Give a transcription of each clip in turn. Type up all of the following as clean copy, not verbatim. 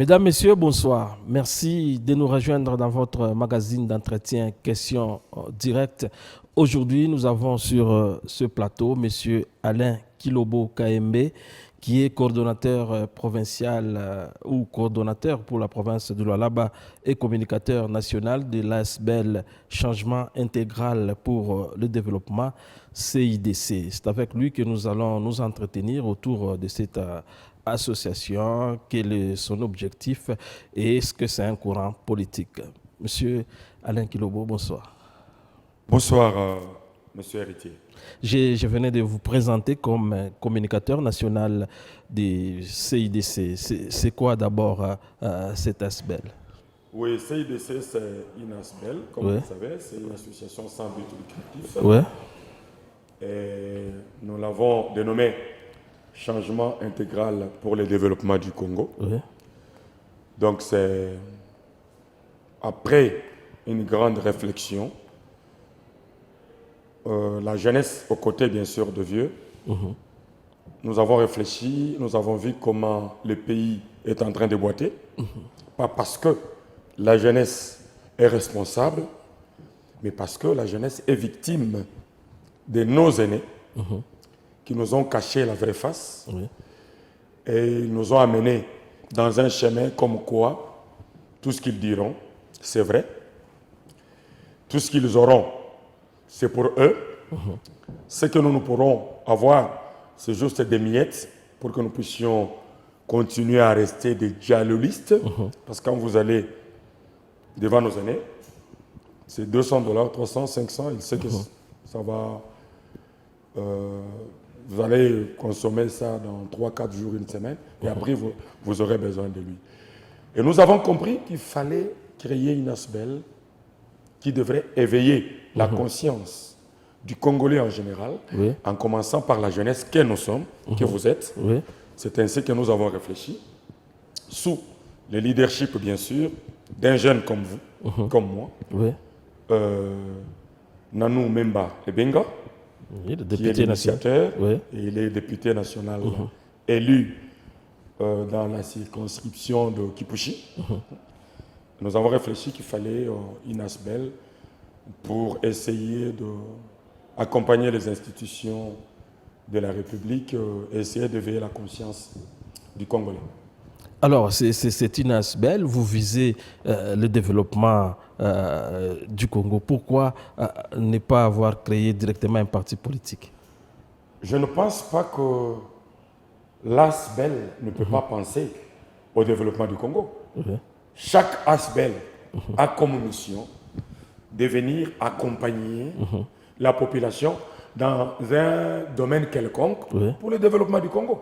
Mesdames, Messieurs, bonsoir. Merci de nous rejoindre dans votre magazine d'entretien questions directes. Aujourd'hui, nous avons sur ce plateau M. Alain Kilobo KMB, qui est coordonnateur provincial ou coordonnateur pour la province de Lualaba et communicateur national de l'ASBEL Changement intégral pour le développement CIDC. C'est avec lui que nous allons nous entretenir autour de cette association, quel est son objectif et est-ce que c'est un courant politique. Monsieur Alain Kilobo, bonsoir. Bonsoir, monsieur Héritier. Je venais de vous présenter comme communicateur national du CIDC. C'est quoi d'abord cet ASBEL? Oui, CIDC, c'est une ASBEL, comme Oui. vous le savez, c'est une association sans but lucratif. Oui. Et nous l'avons dénommé Changement intégral pour le développement du Congo. Oui. Donc c'est après une grande réflexion, la jeunesse aux côtés bien sûr de vieux, nous avons réfléchi, nous avons vu comment le pays est en train de boiter, pas parce que la jeunesse est responsable, mais parce que la jeunesse est victime de nos aînés qui nous ont caché la vraie face et ils nous ont amenés dans un chemin comme quoi tout ce qu'ils diront, c'est vrai. Tout ce qu'ils auront, c'est pour eux. Ce que nous pourrons avoir, c'est juste des miettes pour que nous puissions continuer à rester des dialoguistes. Parce que quand vous allez devant nos aînés, c'est $200, 300, 500, il sait que ça va... vous allez consommer ça dans 3-4 jours, une semaine, et après vous aurez besoin de lui. Et nous avons compris qu'il fallait créer une ASBEL qui devrait éveiller la conscience du Congolais en général, en commençant par la jeunesse que nous sommes, que vous êtes. C'est ainsi que nous avons réfléchi, sous le leadership, bien sûr, d'un jeune comme vous, comme moi, Nanou Memba Ebenga, Oui, le qui est député national. l'initiateur, et il est député national élu dans la circonscription de Kipushi. Nous avons réfléchi qu'il fallait une ASBEL pour essayer d'accompagner les institutions de la République et essayer d'éveiller la conscience du Congolais. Alors, c'est une ASBEL, vous visez le développement du Congo. Pourquoi ne pas avoir créé directement un parti politique? Je ne pense pas que l'ASBEL ne peut pas penser au développement du Congo. Chaque ASBEL a comme mission de venir accompagner la population dans un domaine quelconque pour le développement du Congo.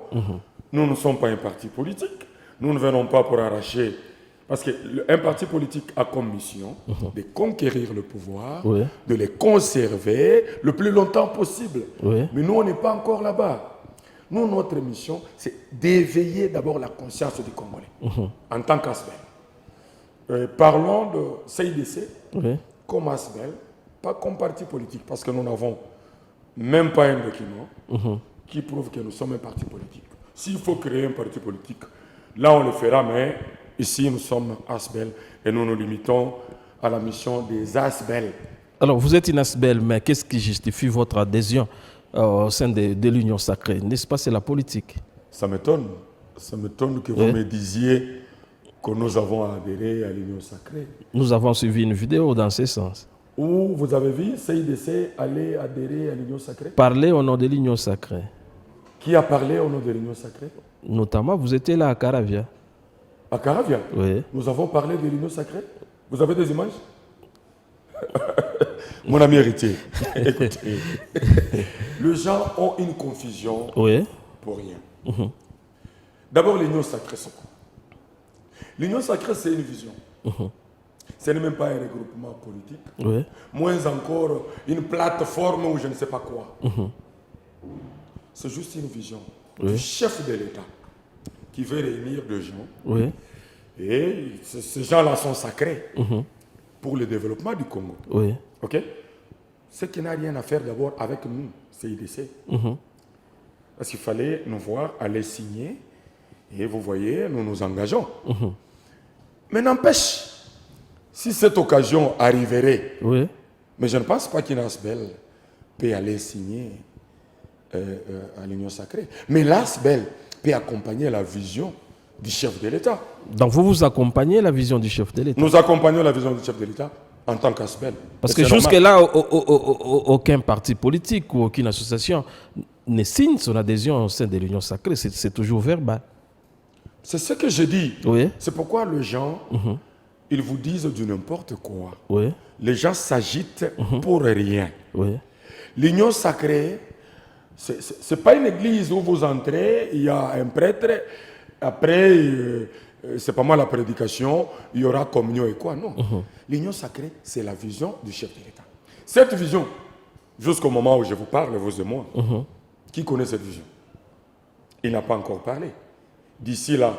Nous ne sommes pas un parti politique. Nous ne venons pas pour arracher. Parce qu'un parti politique a comme mission de conquérir le pouvoir, de les conserver le plus longtemps possible. Mais nous, on n'est pas encore là-bas. Nous, notre mission, c'est d'éveiller d'abord la conscience du Congolais en tant qu'ASBEL. Parlons de CIDC comme ASBEL, pas comme parti politique, parce que nous n'avons même pas un document qui prouve que nous sommes un parti politique. S'il faut créer un parti politique, là on le fera, mais ici nous sommes ASBEL et nous nous limitons à la mission des ASBEL. Alors, vous êtes une ASBEL, mais qu'est-ce qui justifie votre adhésion au sein de l'Union sacrée? N'est-ce pas, c'est la politique? Ça m'étonne. Ça m'étonne que vous me disiez que nous avons adhéré à l'Union sacrée. Nous avons suivi une vidéo dans ce sens. Où vous avez vu CIDC aller adhérer à l'Union sacrée? Parler au nom de l'Union sacrée. Qui a parlé au nom de l'Union sacrée? Notamment, vous étiez là à Caravia. À Caravia? Oui. Nous avons parlé de l'Union sacrée? Vous avez des images? Mon ami héritier, écoutez, les gens ont une confusion pour rien. D'abord, l'Union sacrée, c'est quoi? L'Union sacrée, c'est une vision. Ce n'est même pas un regroupement politique, moins encore une plateforme ou je ne sais pas quoi. C'est juste une vision du chef de l'État qui veut réunir des gens. Et ces gens-là sont sacrés pour le développement du Congo. Ok? Ce qui n'a rien à faire d'abord avec nous, CIDC. Parce qu'il fallait nous voir aller signer et vous voyez, nous nous engageons. Mais n'empêche, si cette occasion arriverait, Oui. mais je ne pense pas qu'une ASBEL peut aller signer à l'Union sacrée. Mais l'ASBEL peut accompagner la vision du chef de l'État. Donc vous accompagnez la vision du chef de l'État. Nous accompagnons la vision du chef de l'État en tant qu'ASBEL. Parce que jusque-là, aucun parti politique ou aucune association ne signe son adhésion au sein de l'Union sacrée. C'est toujours verbal. C'est ce que je dis. Oui. C'est pourquoi les gens, ils vous disent du n'importe quoi. Oui. Les gens s'agitent pour rien. Oui. L'Union sacrée, ce n'est pas une église où vous entrez, il y a un prêtre, après, c'est pas moi la prédication, il y aura communion et quoi. Non. L'Union sacrée, c'est la vision du chef de l'État. Cette vision, jusqu'au moment où je vous parle, vous et moi, qui connaît cette vision? Il n'a pas encore parlé. D'ici là,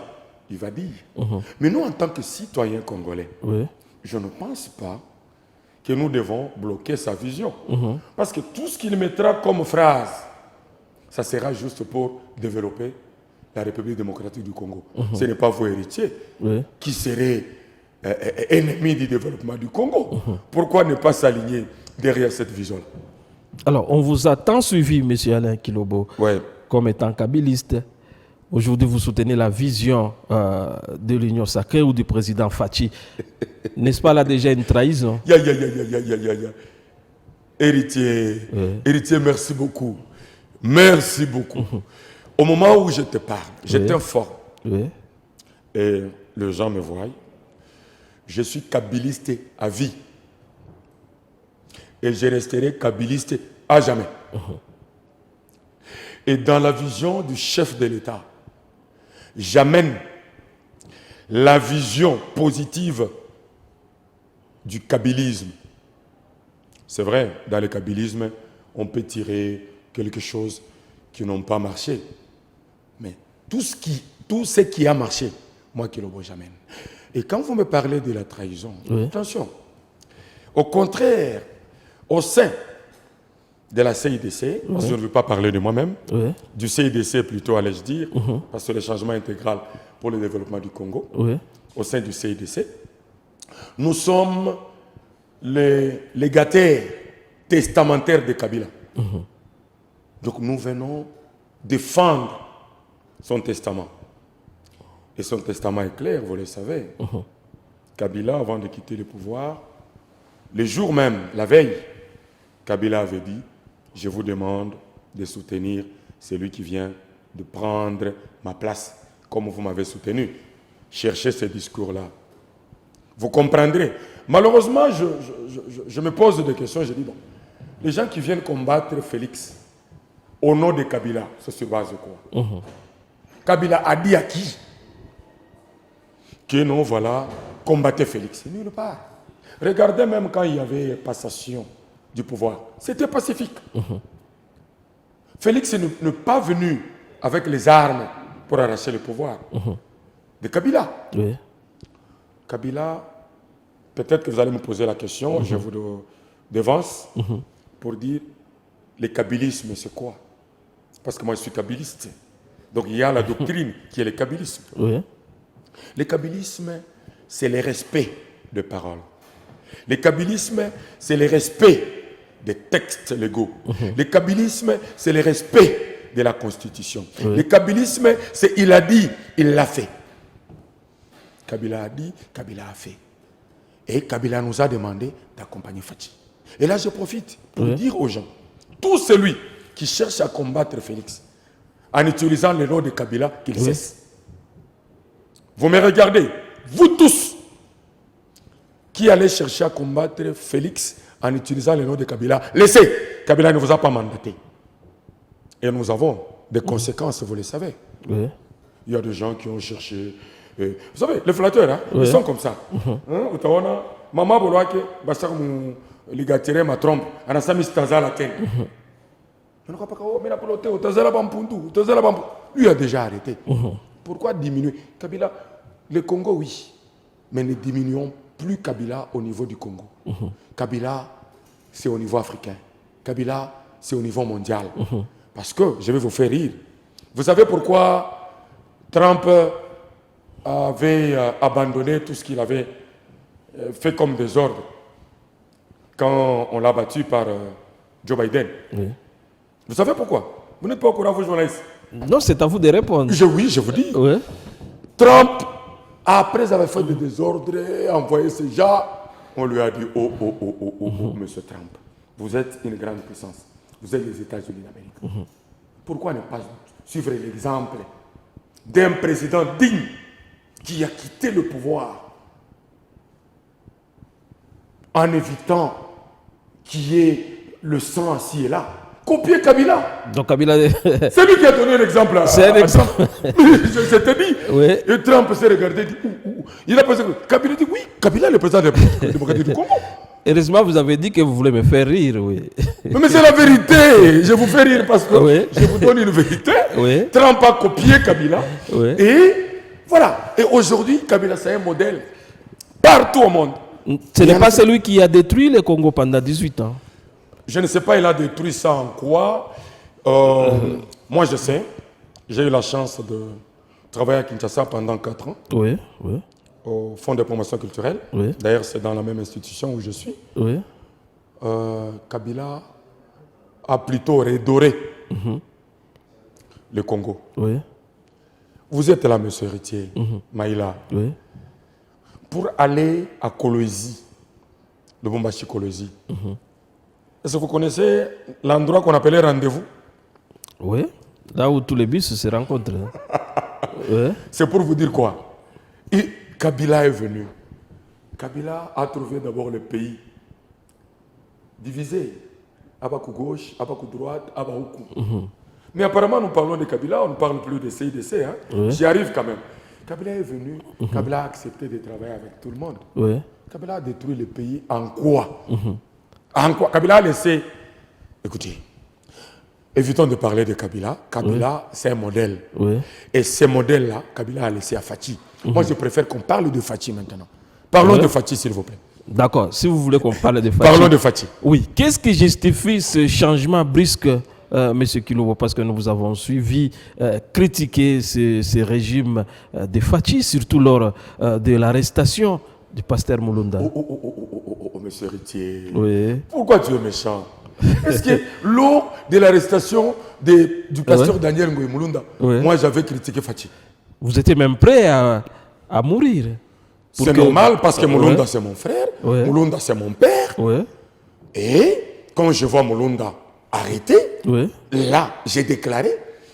il va dire. Mais nous, en tant que citoyens congolais, je ne pense pas que nous devons bloquer sa vision. Parce que tout ce qu'il mettra comme phrase, ça sera juste pour développer la République démocratique du Congo. Ce n'est pas vos héritiers qui seraient ennemis du développement du Congo. Pourquoi ne pas s'aligner derrière cette vision-là? Alors, on vous a tant suivi, M. Alain Kilobo, comme étant kabyliste. Aujourd'hui, vous soutenez la vision de l'Union sacrée ou du président Fachi. N'est-ce pas là déjà une trahison? Héritier, héritier, merci beaucoup. Merci beaucoup. Au moment où je te parle, j'étais fort. Et les gens me voient. Je suis kabyliste à vie. Et je resterai kabyliste à jamais. Et dans la vision du chef de l'État, j'amène la vision positive du kabylisme. C'est vrai, dans le kabylisme, on peut tirer quelque chose qui n'ont pas marché. Mais tout ce qui a marché, moi qui le vois j'amène. Et quand vous me parlez de la trahison, attention, au contraire, au sein de la CIDC, parce que je ne veux pas parler de moi-même, du CIDC plutôt, allais-je dire, parce que le changement intégral pour le développement du Congo, au sein du CIDC, nous sommes les légataires testamentaires de Kabila. Donc nous venons défendre son testament. Et son testament est clair, vous le savez. Kabila, avant de quitter le pouvoir, le jour même, la veille, Kabila avait dit: je vous demande de soutenir celui qui vient de prendre ma place, comme vous m'avez soutenu. Cherchez ce discours-là. Vous comprendrez. Malheureusement, je me pose des questions. Je dis, bon, les gens qui viennent combattre Félix, au nom de Kabila, c'est sur base de quoi? Kabila a dit à qui? Que non, voilà, combattez Félix. Nulle part. Regardez même quand il y avait passation du pouvoir. C'était pacifique. Félix n'est pas venu avec les armes pour arracher le pouvoir de Kabila. Kabila, peut-être que vous allez me poser la question, je vous devance, pour dire, le kabylisme, c'est quoi? Parce que moi, je suis kabyliste. Donc, il y a la doctrine qui est le kabylisme. Le kabylisme, c'est le respect de parole. Le kabylisme, c'est le respect des textes légaux. Le kabylisme, c'est le respect de la Constitution. Le kabylisme, c'est il a dit, il l'a fait. Kabila a dit, Kabila a fait. Et Kabila nous a demandé d'accompagner Fachi. Et là, je profite pour dire aux gens, tout celui qui cherche à combattre Félix, en utilisant le nom de Kabila, qu'il cesse. Vous me regardez, vous tous, qui allez chercher à combattre Félix en utilisant le nom de Kabila, laissez. Kabila ne vous a pas mandaté. Et nous avons des conséquences, vous le savez. Il y a des gens qui ont cherché. Vous savez, les flatteurs, hein, ils sont comme ça. Maman Boloake, Bassar mou ligatire ma trompe, Anasami Staza la tête. Lui a déjà arrêté. Pourquoi diminuer? Kabila, le Congo, oui. Mais ne diminuons plus Kabila au niveau du Congo. Kabila, c'est au niveau africain. Kabila, c'est au niveau mondial. Parce que, je vais vous faire rire. Vous savez pourquoi Trump avait abandonné tout ce qu'il avait fait comme désordre quand on l'a battu par Joe Biden. Oui. Vous savez pourquoi? Vous n'êtes pas au courant, vous journalistes? Non, c'est à vous de répondre. Oui, je vous dis. Oui. Trump, après avoir fait des désordres, envoyé ces gens, on lui a dit, oh, monsieur Trump, vous êtes une grande puissance. Vous êtes les États-Unis d'Amérique. Pourquoi ne pas suivre l'exemple d'un président digne qui a quitté le pouvoir en évitant qu'il y ait le sang ci et là? Copier Kabila. Donc Kabila... C'est lui qui a donné l'exemple à exemple. Je t'ai dit. Oui. Et Trump s'est regardé et dit, il a pensé que Kabila dit, oui, Kabila est le président de la démocratie du Congo. Heureusement, vous avez dit que vous voulez me faire rire, oui. Mais c'est la vérité. Je vous fais rire parce que oui. je vous donne une vérité. Oui. Trump a copié Kabila. Oui. Et voilà. Et aujourd'hui, Kabila, c'est un modèle partout au monde. Ce n'est pas celui qui a détruit le Congo pendant 18 ans. Je ne sais pas, il a détruit ça en quoi. Moi, je sais. J'ai eu la chance de travailler à Kinshasa pendant 4 ans. Oui, oui. Au Fonds de promotion culturelle. Oui. D'ailleurs, c'est dans la même institution où je suis. Oui. Kabila a plutôt redoré le Congo. Oui. Vous êtes là, monsieur Héritier, Maïla, Oui. pour aller à Kolwezi, le Bombashi Kolwezi. Est-ce que vous connaissez l'endroit qu'on appelait rendez-vous? Oui. Là où tous les bus se rencontrent. Oui. C'est pour vous dire quoi? Et Kabila est venu. Kabila a trouvé d'abord le pays divisé. Abakou gauche, Abakou droite, Abakou. Mais apparemment, nous parlons de Kabila, on ne parle plus de CIDC. Hein? Oui. J'y arrive quand même. Kabila est venu, Kabila a accepté de travailler avec tout le monde. Oui. Kabila a détruit le pays en quoi? En quoi? Kabila a laissé... Écoutez, évitons de parler de Kabila. Kabila, c'est un modèle. Oui. Et ce modèle-là, Kabila a laissé à Fathi. Moi, je préfère qu'on parle de Fathi maintenant. Parlons de Fathi, s'il vous plaît. D'accord. Si vous voulez qu'on parle de Fathi. Parlons de Fathi. Oui. Qu'est-ce qui justifie ce changement brusque, M. Kilobo? Parce que nous vous avons suivi critiquer ce régime de Fathi, surtout lors de l'arrestation du pasteur Mulunda. Monsieur Héritier. Oui. Pourquoi tu es méchant? Est-ce que lors de l'arrestation du pasteur Daniel Ngoï Mulunda, moi j'avais critiqué Fathi? Vous étiez même prêt à mourir. C'est normal parce que Mulunda c'est mon frère, Mulunda c'est mon père. Et quand je vois Mulunda arrêté, là j'ai déclaré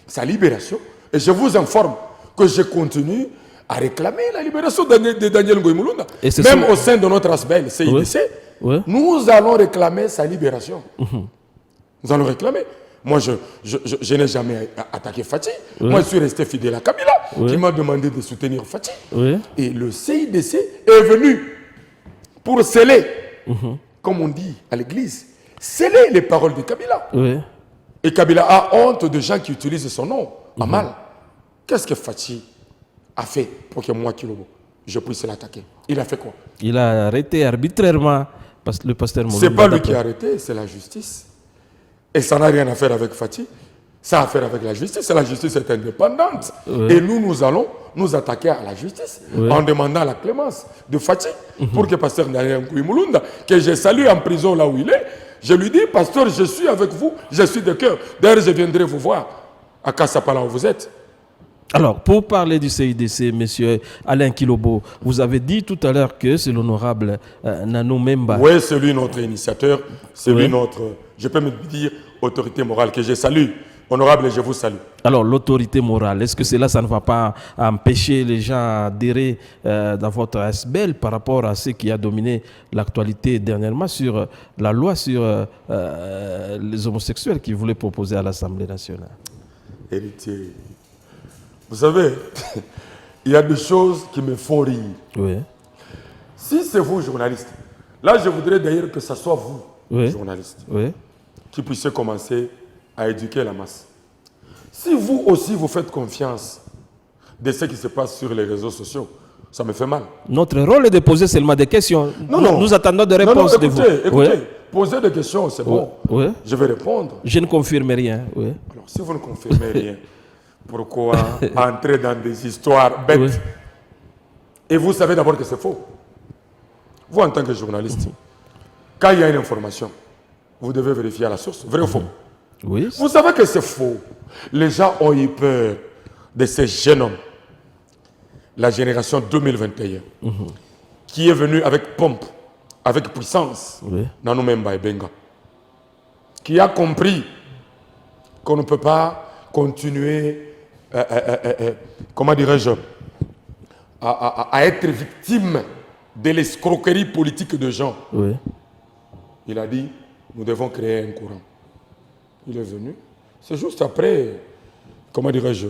sa libération. Et je vous informe que je continue à réclamer la libération de Daniel Ngoï Mulunda. Même au sein de notre ASBEL, CIDC, nous allons réclamer sa libération. Nous allons réclamer. Moi, je n'ai jamais attaqué Fathi. Moi, je suis resté fidèle à Kabila, qui m'a demandé de soutenir Fathi. Et le CIDC est venu pour sceller, comme on dit à l'église, sceller les paroles de Kabila. Et Kabila a honte de gens qui utilisent son nom à mal. Qu'est-ce que Fathi a fait pour que moi, Kilobo, je puisse l'attaquer? Il a fait quoi? Il a arrêté arbitrairement le pasteur Mulunda. Ce n'est pas lui qui a arrêté, c'est la justice. Et ça n'a rien à faire avec Fathi. Ça a à faire avec la justice. La justice est indépendante. Et nous allons nous attaquer à la justice en demandant la clémence de Fathi pour que pasteur Daniel Ngoï Mulunda, que j'ai salué en prison là où il est, je lui dis, pasteur, je suis avec vous, je suis de cœur. D'ailleurs, je viendrai vous voir à Kassapala où vous êtes. Alors, pour parler du CIDC, M. Alain Kilobo, vous avez dit tout à l'heure que c'est l'honorable Nano Memba. Oui, c'est lui notre initiateur, c'est lui notre, je peux me dire, autorité morale que je salue. Honorable, je vous salue. Alors, l'autorité morale, est-ce que cela, ça ne va pas empêcher les gens à adhérer dans votre ASBEL par rapport à ce qui a dominé l'actualité dernièrement sur la loi sur les homosexuels qui voulaient proposer à l'Assemblée nationale? Héritier, vous savez, il y a des choses qui me font rire. Si c'est vous, journaliste, là, je voudrais d'ailleurs que ce soit vous, journaliste, qui puissiez commencer à éduquer la masse. Si vous aussi, vous faites confiance de ce qui se passe sur les réseaux sociaux, ça me fait mal. Notre rôle est de poser seulement des questions. Nous attendons des réponses de vous. Écoutez, posez des questions, c'est bon. Je vais répondre. Je ne confirme rien. Alors, si vous ne confirmez rien, pourquoi entrer dans des histoires bêtes? Et vous savez d'abord que c'est faux. Vous, en tant que journaliste, quand il y a une information, vous devez vérifier la source, vrai ou faux. Oui. Vous savez que c'est faux. Les gens ont eu peur de ces jeunes hommes, la génération 2021, qui est venue avec pompe, avec puissance, Nanou Memba et Benga, qui a compris qu'on ne peut pas continuer, comment dirais-je, à être victime de l'escroquerie politique de gens. Oui. Il a dit, nous devons créer un courant. Il est venu. C'est juste après, comment dirais-je,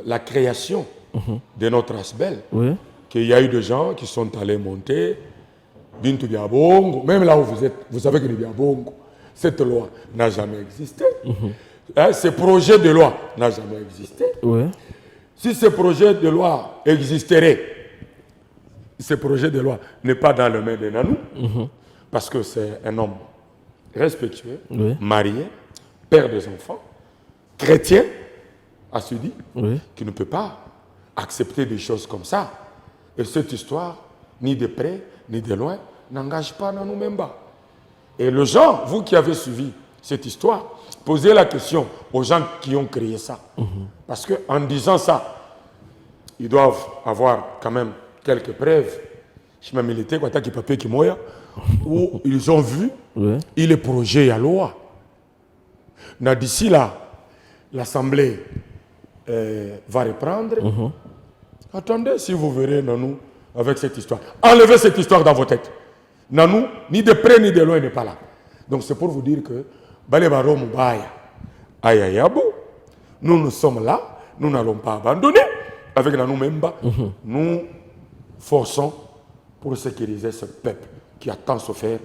la création de notre ASBEL, qu'il y a eu des gens qui sont allés monter, Bintou Biabongo, même là où vous êtes, vous savez que le Biabongo, cette loi n'a jamais existé. Ce projet de loi n'a jamais existé. Si ce projet de loi existerait, ce projet de loi n'est pas dans les mains de Nanou, parce que c'est un homme respectueux, marié, père des enfants, chrétien, à se dire, qui ne peut pas accepter des choses comme ça. Et cette histoire, ni de près, ni de loin, n'engage pas Nanou Memba. Et les gens, vous qui avez suivi cette histoire, posez la question aux gens qui ont créé ça. Parce qu'en disant ça, ils doivent avoir quand même quelques preuves. Je militaire, où ils ont vu, il est projet à loi. D'ici là, l'Assemblée va reprendre. Attendez, si vous verrez Nanou avec cette histoire. Enlevez cette histoire dans vos têtes. Nanou, ni de près ni de loin, n'est pas là. Donc c'est pour vous dire que Balebaro Moubaya, Ayayabo, nous sommes là, nous n'allons pas abandonner. Avec Nanou Memba, nous forçons pour sécuriser ce peuple qui a tant souffert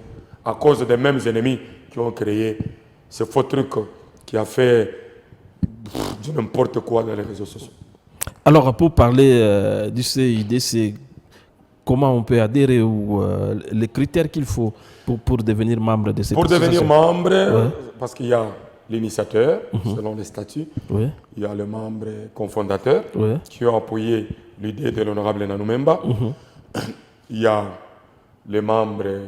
à cause des mêmes ennemis qui ont créé ce faux truc qui a fait n'importe quoi dans les réseaux sociaux. Alors, pour parler du CID, c'est comment on peut adhérer ou les critères qu'il faut pour devenir membre de cette association. Pour devenir membre, parce qu'il y a l'initiateur, selon les statuts, il y a le membre cofondateur qui a appuyé l'idée de l'honorable Nanou Memba. Il y a les membres,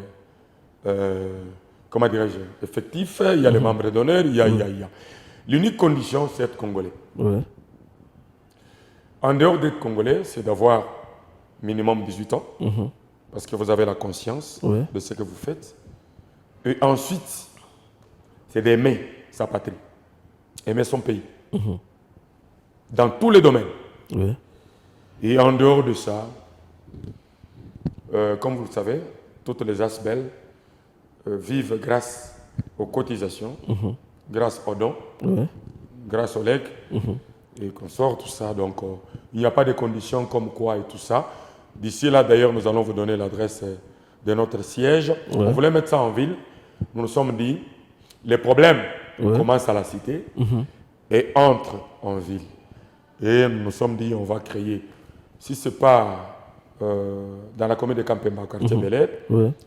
comment dirais-je, effectifs, il y a les membres d'honneur, il y a. L'unique condition, c'est être congolais. En dehors d'être congolais, c'est d'avoir minimum 18 ans, parce que vous avez la conscience de ce que vous faites. Et ensuite, c'est d'aimer sa patrie, aimer son pays, dans tous les domaines. Et en dehors de ça, comme vous le savez, toutes les ASBEL vivent grâce aux cotisations, grâce aux dons, grâce aux legs, et qu'on sort tout ça. Donc, il n'y a pas de conditions comme quoi et tout ça. D'ici là, d'ailleurs, nous allons vous donner l'adresse de notre siège. On voulait mettre ça en ville. Nous nous sommes dit, les problèmes commencent à la cité et entrent en ville. Et nous nous sommes dit, on va créer, si ce n'est pas dans la commune de Kampemba, au quartier Bel Air,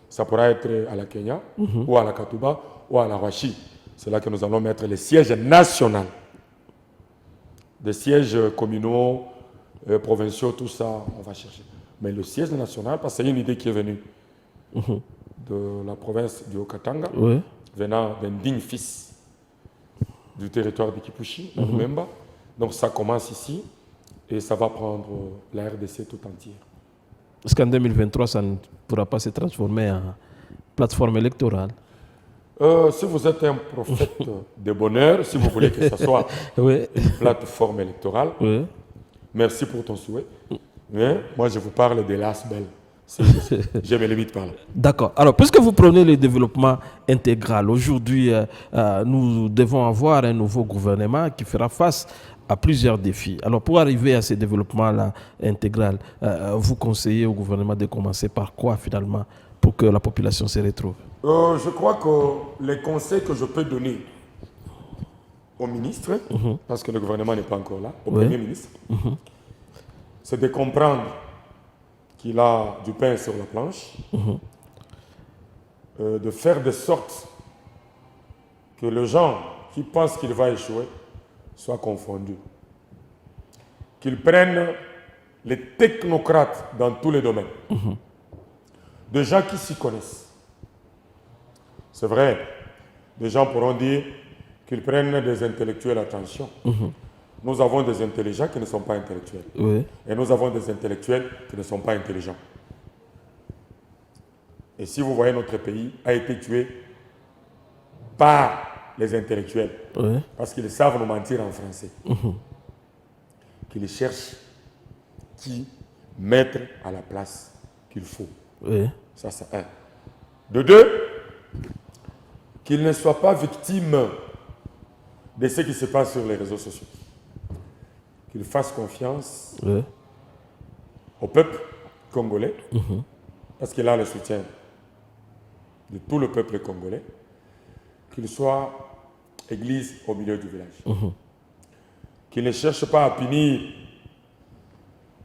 ça pourra être à la Kenya, ou à la Katouba, ou à la Rwachi. C'est là que nous allons mettre les sièges nationaux. Des sièges communaux, provinciaux, tout ça, on va chercher. Mais le siège national, parce que c'est une idée qui est venue de la province du Haut-Katanga, venant d'un digne fils du territoire de Kipushi, Nanou Memba. Donc ça commence ici et ça va prendre la RDC tout entière. Est-ce qu'en 2023, ça ne pourra pas se transformer en plateforme électorale? Si vous êtes un prophète de bonheur, si vous voulez que ce soit une plateforme électorale, merci pour ton souhait. Mais moi, je vous parle de l'ASBEL. Je me limite par là. D'accord. Alors, puisque vous prenez le développement intégral, aujourd'hui, nous devons avoir un nouveau gouvernement qui fera face à plusieurs défis. Alors, pour arriver à ce développement-là intégral, vous conseillez au gouvernement de commencer par quoi, finalement, pour que la population se retrouve? Je crois que les conseils que je peux donner au ministre, parce que le gouvernement n'est pas encore là, au Premier ministre, c'est de comprendre qu'il a du pain sur la planche, de faire de sorte que les gens qui pensent qu'il va échouer soient confondus. qu'ils prennent les technocrates dans tous les domaines, des gens qui s'y connaissent. C'est vrai, des gens pourront dire qu'ils prennent des intellectuels, attention. Nous avons des intelligents qui ne sont pas intellectuels. Oui. Et nous avons des intellectuels qui ne sont pas intelligents. Et si vous voyez, notre pays a été tué par les intellectuels. Oui. Parce qu'ils savent nous mentir en français. Qu'ils cherchent qui mettre à la place qu'il faut. Oui. Ça, c'est un. De deux, qu'ils ne soient pas victimes de ce qui se passe sur les réseaux sociaux. Qu'ils fassent confiance Oui. au peuple congolais, parce qu'il a le soutien de tout le peuple congolais, qu'il soit église au milieu du village. Qu'il ne cherche pas à punir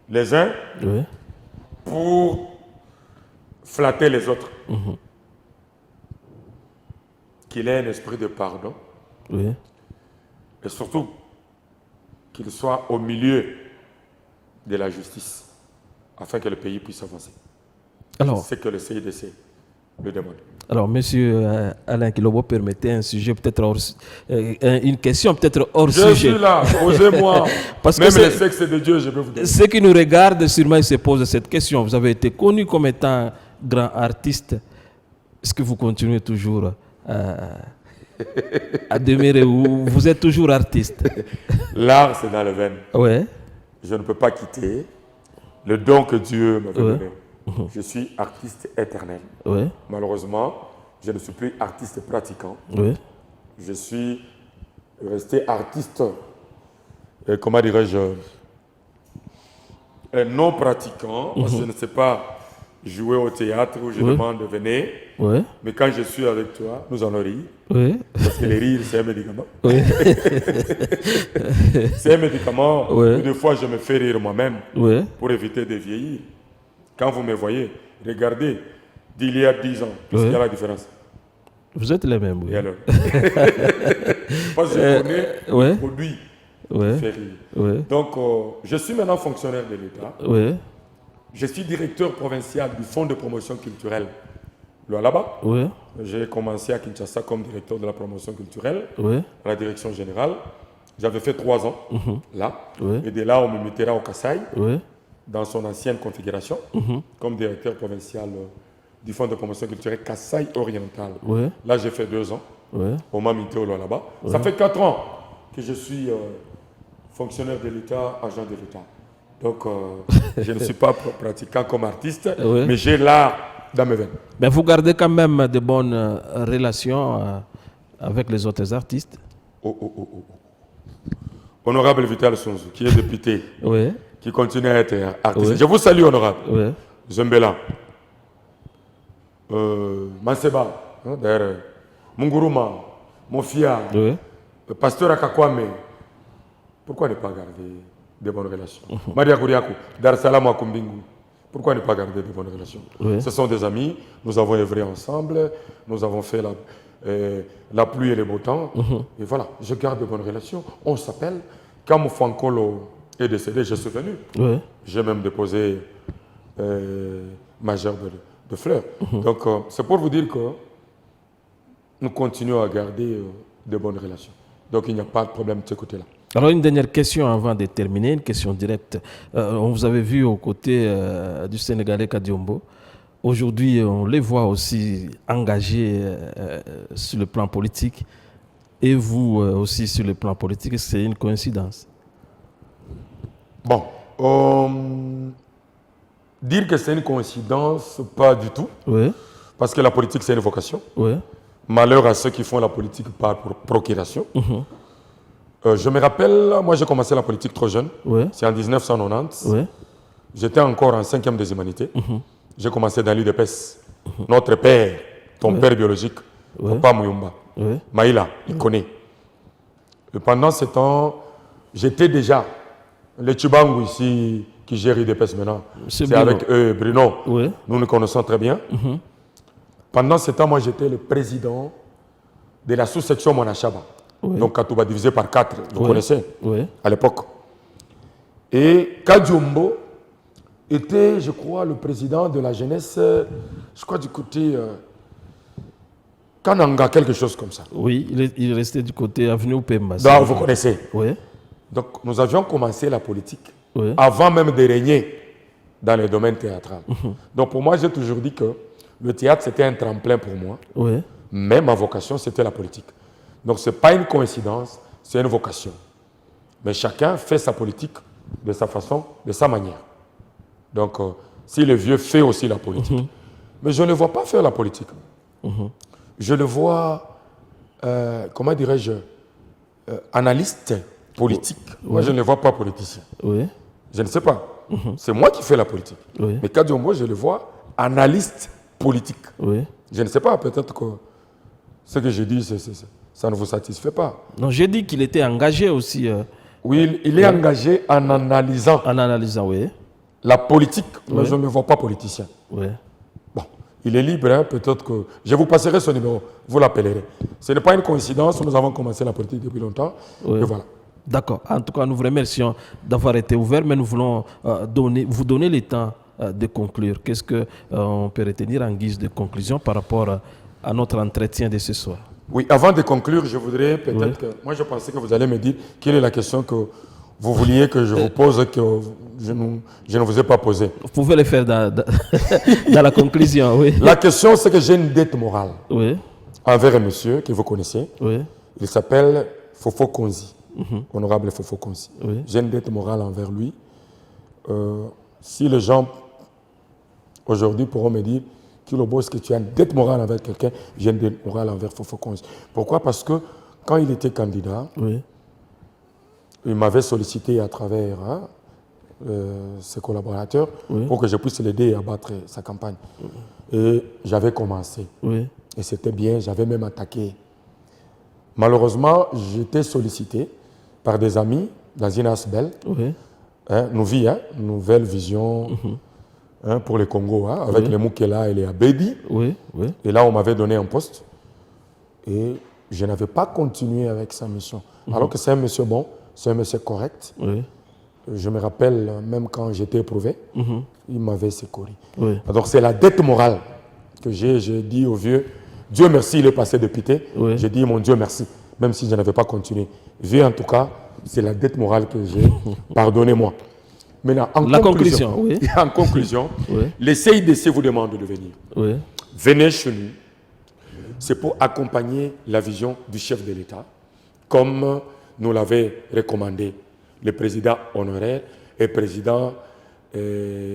les uns Oui. pour flatter les autres. Qu'il ait un esprit de pardon, Oui. et surtout qu'il soit au milieu de la justice, afin que le pays puisse avancer. Alors, C'est ce que le CIDC le demande. alors monsieur Alain Kilobo, permettez un sujet peut-être une question peut-être hors Je sujet. suis là, osez-moi. Parce que Même c'est- le sexe de Dieu, je peux vous dire. Ceux qui nous regardent, sûrement, ils se posent cette question. Vous avez été connu comme étant grand artiste. Est-ce que vous continuez toujours à demeurer ou vous êtes toujours artiste? L'art, c'est dans le veine. Ouais. Je ne peux pas quitter le don que Dieu m'avait Ouais. donné. Je suis artiste éternel. Ouais. Malheureusement, je ne suis plus artiste pratiquant. Ouais. Je suis resté artiste, comment dirais-je, non pratiquant, parce que je ne sais pas jouer au théâtre où je Oui. demande de venir. Ouais. Mais quand je suis avec toi, nous allons rire. Ouais. Parce que les rires, c'est un médicament. Ouais. C'est un médicament Ouais. où des fois je me fais rire moi-même Ouais. pour éviter de vieillir. Quand vous me voyez, regardez d'il y a 10 ans, qu'est-ce Ouais. qu'il y a la différence? Vous êtes les mêmes, oui. Et alors parce que je connais ouais. le produit qui Ouais. fait rire. Ouais. Donc, je suis maintenant fonctionnaire de l'État. Ouais. Je suis directeur provincial du Fonds de promotion culturelle là-bas. Ouais. J'ai commencé à Kinshasa comme directeur de la promotion culturelle, Ouais. à la direction générale. J'avais fait 3 ans là. Ouais. Et de là, on me mettra au Kassai, Ouais. dans son ancienne configuration, comme directeur provincial du Fonds de promotion culturelle Kassai oriental. Ouais. Là, j'ai fait 2 ans. Ouais. On m'a mis là-bas. Ça fait 4 ans que je suis fonctionnaire de l'État, agent de l'État. Donc, je ne suis pas pratiquant comme artiste, Ouais. mais j'ai l'art dans mes veines. Mais vous gardez quand même de bonnes relations avec les autres artistes. Oh. Honorable Vital Sonzu, qui est député, Oui. qui continue à être artiste. Oui. Je vous salue, honorable. Oui. Zembela. Manseba, hein, d'ailleurs, Munguruma, Mofia, Oui. Pasteur Akakwame. Pourquoi ne pas garder de bonnes relations? Maria Kouriakou, Dar Salam à Kumbingu. Pourquoi ne pas garder de bonnes relations? Oui. Ce sont des amis, nous avons œuvré ensemble, nous avons fait la pluie et le beau temps. Et voilà, je garde de bonnes relations. On s'appelle. Quand Moufankolo est décédé, je suis venu. Oui. J'ai même déposé ma gerbe de fleurs. Donc, c'est pour vous dire que nous continuons à garder de bonnes relations. Donc, il n'y a pas de problème de ce côté-là. Alors, une dernière question avant de terminer, une question directe. On vous avait vu aux côtés du Sénégalais Kadiombo. Aujourd'hui, on les voit aussi engagés sur le plan politique. Et vous aussi sur le plan politique, c'est une coïncidence? Bon, dire que c'est une coïncidence, pas du tout. Oui. Parce que la politique, c'est une vocation. Oui. Malheur à ceux qui font la politique par procuration. Je me rappelle, moi j'ai commencé la politique trop jeune. Oui. C'est en 1990. Oui. J'étais encore en 5e des humanités. J'ai commencé dans l'UDPS. Notre père, ton père biologique, Papa Mouyumba, Oui. Maïla, il connaît. Et pendant ce temps, j'étais déjà le Tchibangu ici, qui gère l'UDPS maintenant. C'est C'est Bruno. avec eux, Bruno. Oui. Nous nous connaissons très bien. Pendant ce temps, moi j'étais le président de la sous-section Monachaba. Oui. Donc Katouba divisé par 4, vous Oui. connaissez, Oui. à l'époque. Et Kadiombo était, je crois, le président de la jeunesse, je crois du côté Kananga, quelque chose comme ça. Oui, il restait du côté avenue Pemba. Donc, vous connaissez. Oui. Donc, nous avions commencé la politique Oui. avant même de régner dans le domaine théâtral. Donc, pour moi, j'ai toujours dit que le théâtre, c'était un tremplin pour moi. Oui. Mais ma vocation, c'était la politique. Donc, ce n'est pas une coïncidence, c'est une vocation. Mais chacun fait sa politique de sa façon, de sa manière. Donc, si le vieux fait aussi la politique, mais je ne le vois pas faire la politique. Je le vois, comment dirais-je, analyste politique. Moi, je ne le vois pas politicien. Oui. Je ne sais pas. C'est moi qui fais la politique. Oui. Mais Kadiombo, je le vois analyste politique. Oui. Je ne sais pas, peut-être que ce que je dis, ça ne vous satisfait pas. Non, j'ai dit qu'il était engagé aussi. Oui, il est engagé en analysant En analysant, oui. la politique, mais je ne le vois pas politicien. Oui. Bon, il est libre, hein, peut-être que... Je vous passerai son numéro, vous l'appellerez. Ce n'est pas une coïncidence, nous avons commencé la politique depuis longtemps, Oui. et voilà. D'accord. En tout cas, nous vous remercions d'avoir été ouvert, mais nous voulons vous donner le temps de conclure. Qu'est-ce qu'on peut retenir en guise de conclusion par rapport à notre entretien de ce soir? Oui, avant de conclure, je voudrais peut-être que... Moi, je pensais que vous allez me dire quelle est la question que vous vouliez que je vous pose, que je ne vous ai pas posée. Vous pouvez le faire dans la conclusion, oui. La question, c'est que j'ai une dette morale Oui. envers un monsieur que vous connaissez. Oui. Il s'appelle Fofo Konzi, honorable Fofo Konzi. Oui. J'ai une dette morale envers lui. Si les gens aujourd'hui pourront me dire, Kilobo, est-ce que tu as une dette morale envers quelqu'un? J'ai une dette morale envers Fofo Konzi. Pourquoi? Parce que quand il était candidat, Oui. il m'avait sollicité à travers ses collaborateurs pour que je puisse l'aider à battre sa campagne. Et j'avais commencé. Oui. Et c'était bien, j'avais même attaqué. Malheureusement, j'étais sollicité par des amis dans une ASBEL, Oui. Nouvelle Vision pour le Congo, avec les Moukela et les Abedi. Oui. Oui. Et là, on m'avait donné un poste. Et je n'avais pas continué avec sa mission. Alors que c'est un monsieur bon, c'est un monsieur correct. Oui. Je me rappelle, même quand j'étais éprouvé, il m'avait secouru. Oui. Donc c'est la dette morale que j'ai dit au vieux. Dieu merci, il est passé de pité. Oui. J'ai dit mon Dieu merci, même si je n'avais pas continué. Vieux, en tout cas, c'est la dette morale que j'ai. Pardonnez-moi. Maintenant, en conclusion, oui. en conclusion, Oui. les CIDC vous demandent de venir. Oui. Venez chez nous. C'est pour accompagner la vision du chef de l'État, comme nous l'avait recommandé le président honoraire et président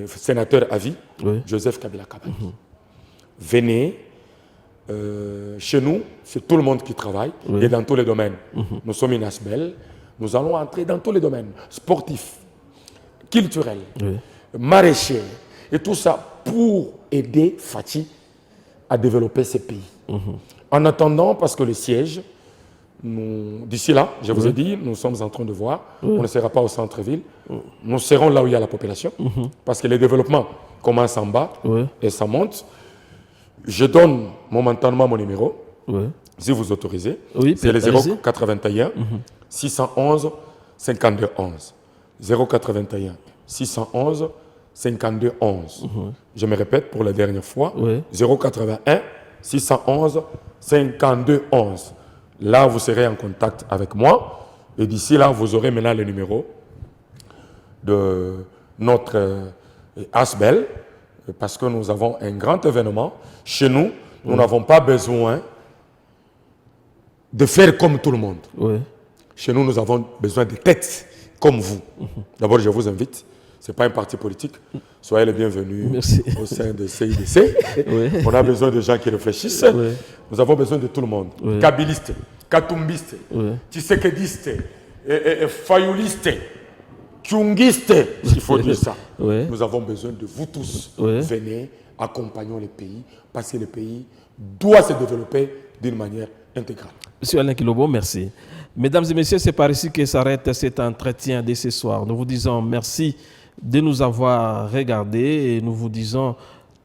sénateur à vie, Oui. Joseph Kabila Kabange. Venez. Chez nous, c'est tout le monde qui travaille et dans tous les domaines. Nous sommes une ASBEL. Nous allons entrer dans tous les domaines sportifs, culturels, maraîchers et tout ça pour aider Fati à développer ces pays. En attendant, parce que le siège, d'ici là, je vous ai dit, nous sommes en train de voir, on ne sera pas au centre-ville, nous serons là où il y a la population, parce que le développement commence en bas et ça monte. Je donne momentanément mon numéro, si vous autorisez. Oui, c'est le 081 611 52 11. 081 611 52 11. Je me répète pour la dernière fois. 081 611 52 11. Là, vous serez en contact avec moi. Et d'ici là, vous aurez maintenant le numéro de notre ASBEL. Parce que nous avons un grand événement. Chez nous, nous n'avons pas besoin de faire comme tout le monde. Chez nous, nous avons besoin de têtes comme vous. D'abord, je vous invite. Ce n'est pas un parti politique. Soyez les bienvenus au sein de CIDC. On a besoin de gens qui réfléchissent. Nous avons besoin de tout le monde. Kabilistes, katumbistes, tshisekedistes, fayoulistes, Tchungiste, il faut dire ça. Nous avons besoin de vous tous. Venez, accompagnons les pays, parce que le pays doit se développer d'une manière intégrale. Monsieur Alain Kilobo, merci. Mesdames et messieurs, c'est par ici que s'arrête cet entretien de ce soir. Nous vous disons merci de nous avoir regardés et nous vous disons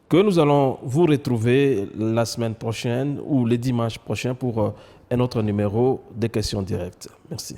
que nous allons vous retrouver la semaine prochaine ou le dimanche prochain pour un autre numéro de questions directes. Merci.